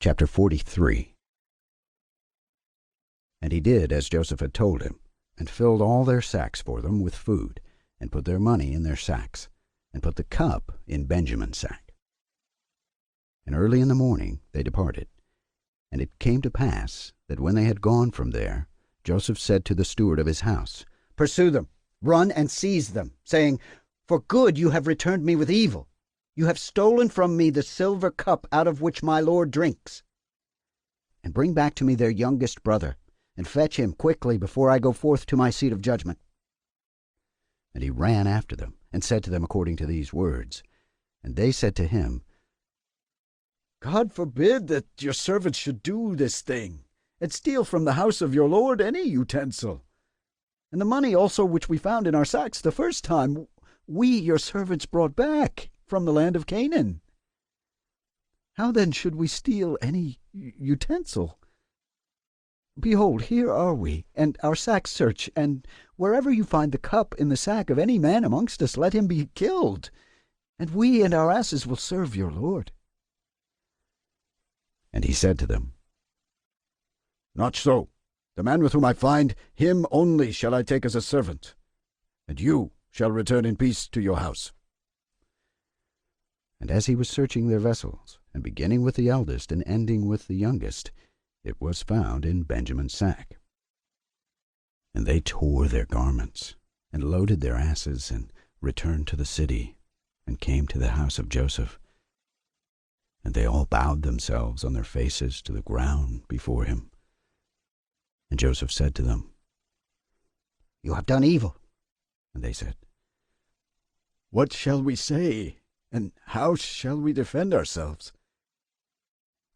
Chapter 43. And he did as Joseph had told him, and filled all their sacks for them with food, and put their money in their sacks, and put the cup in Benjamin's sack. And early in the morning they departed. And it came to pass that when they had gone from there, Joseph said to the steward of his house, "Pursue them, run and seize them, saying, For good you have returned me with evil. You have stolen from me the silver cup out of which my lord drinks. And bring back to me their youngest brother, and fetch him quickly before I go forth to my seat of judgment." And he ran after them, and said to them according to these words. And they said to him, God forbid that your servants should do this thing, and steal from the house of your lord any utensil. And the money also which we found in our sacks the first time, we your servants brought back from the land of Canaan. How then should we steal any utensil? Behold, here are we, and our sacks search, and wherever you find the cup in the sack of any man amongst us, let him be killed, and we and our asses will serve your lord. And he said to them, Not so. The man with whom I find, him only shall I take as a servant, and you shall return in peace to your house. And as he was searching their vessels, and beginning with the eldest and ending with the youngest, it was found in Benjamin's sack. And they tore their garments, and loaded their asses, and returned to the city, and came to the house of Joseph. And they all bowed themselves on their faces to the ground before him. And Joseph said to them, You have done evil. And they said, What shall we say, and how shall we defend ourselves?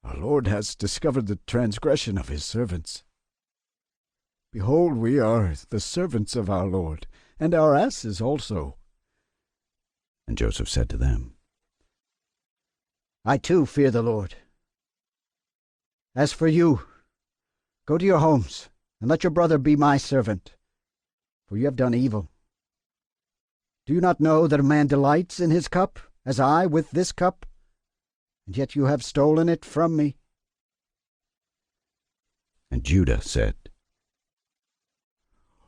Our Lord has discovered the transgression of his servants. Behold, we are the servants of our Lord, and our asses also. And Joseph said to them, I too fear the Lord. As for you, go to your homes, and let your brother be my servant, for you have done evil. Do you not know that a man delights in his cup, as I with this cup? And yet you have stolen it from me. And Judah said,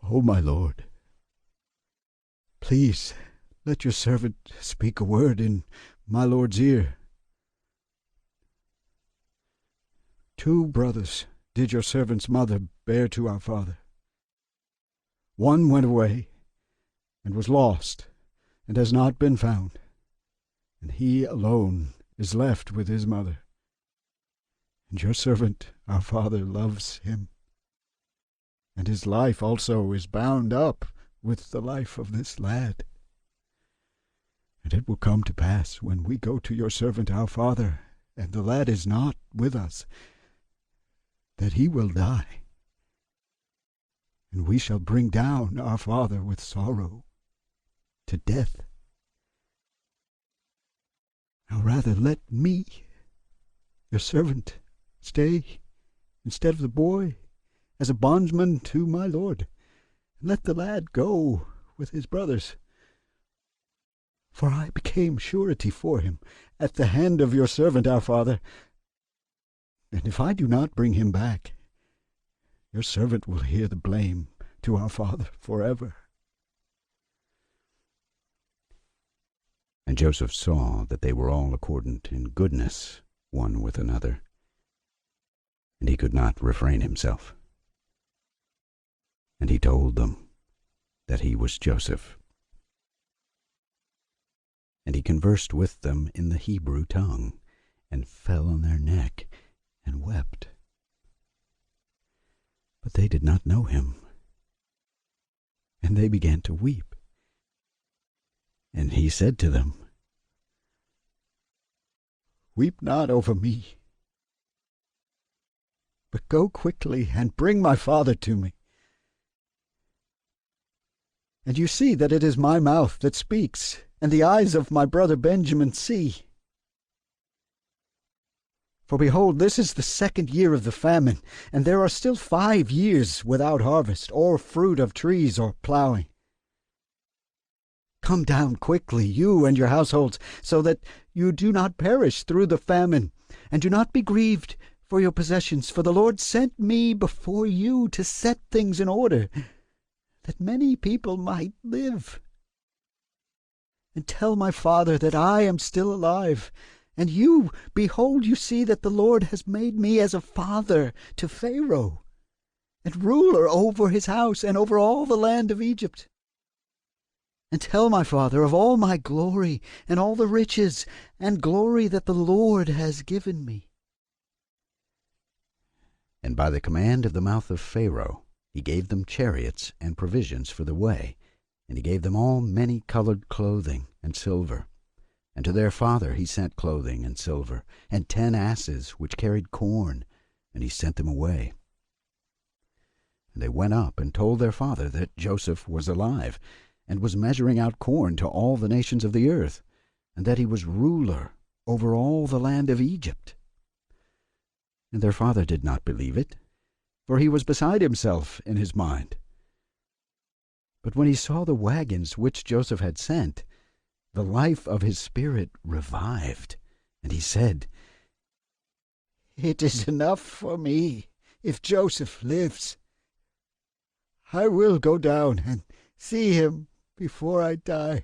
O my lord, please let your servant speak a word in my lord's ear. 2 brothers did your servant's mother bear to our father. One went away and was lost, and has not been found, and he alone is left with his mother. And your servant, our father, loves him, and his life also is bound up with the life of this lad. And it will come to pass, when we go to your servant our father, and the lad is not with us, that he will die, and we shall bring down our father with sorrow to death. Now rather let me, your servant, stay instead of the boy as a bondsman to my lord, and let the lad go with his brothers. For I became surety for him at the hand of your servant our father, and if I do not bring him back, your servant will hear the blame to our father forever. And Joseph saw that they were all accordant in goodness one with another, and he could not refrain himself. And he told them that he was Joseph. And he conversed with them in the Hebrew tongue, and fell on their neck, and wept. But they did not know him. And they began to weep. And he said to them, Weep not over me, but go quickly and bring my father to me. And you see that it is my mouth that speaks, and the eyes of my brother Benjamin see. For behold, this is the 2nd year of the famine, and there are still 5 years without harvest, or fruit of trees, or plowing. Come down quickly, you and your households, so that you do not perish through the famine, and do not be grieved for your possessions, for the Lord sent me before you to set things in order, that many people might live. And tell my father that I am still alive, and you, behold, you see that the Lord has made me as a father to Pharaoh, and ruler over his house and over all the land of Egypt. And tell my father of all my glory and all the riches and glory that the Lord has given me. And by the command of the mouth of Pharaoh he gave them chariots and provisions for the way, and he gave them all many-colored clothing and silver. And to their father he sent clothing and silver, and 10 asses which carried corn, and he sent them away. And they went up and told their father that Joseph was alive, and was measuring out corn to all the nations of the earth, and that he was ruler over all the land of Egypt. And their father did not believe it, for he was beside himself in his mind. But when he saw the wagons which Joseph had sent, the life of his spirit revived, and he said, It is enough for me if Joseph lives. I will go down and see him before I die.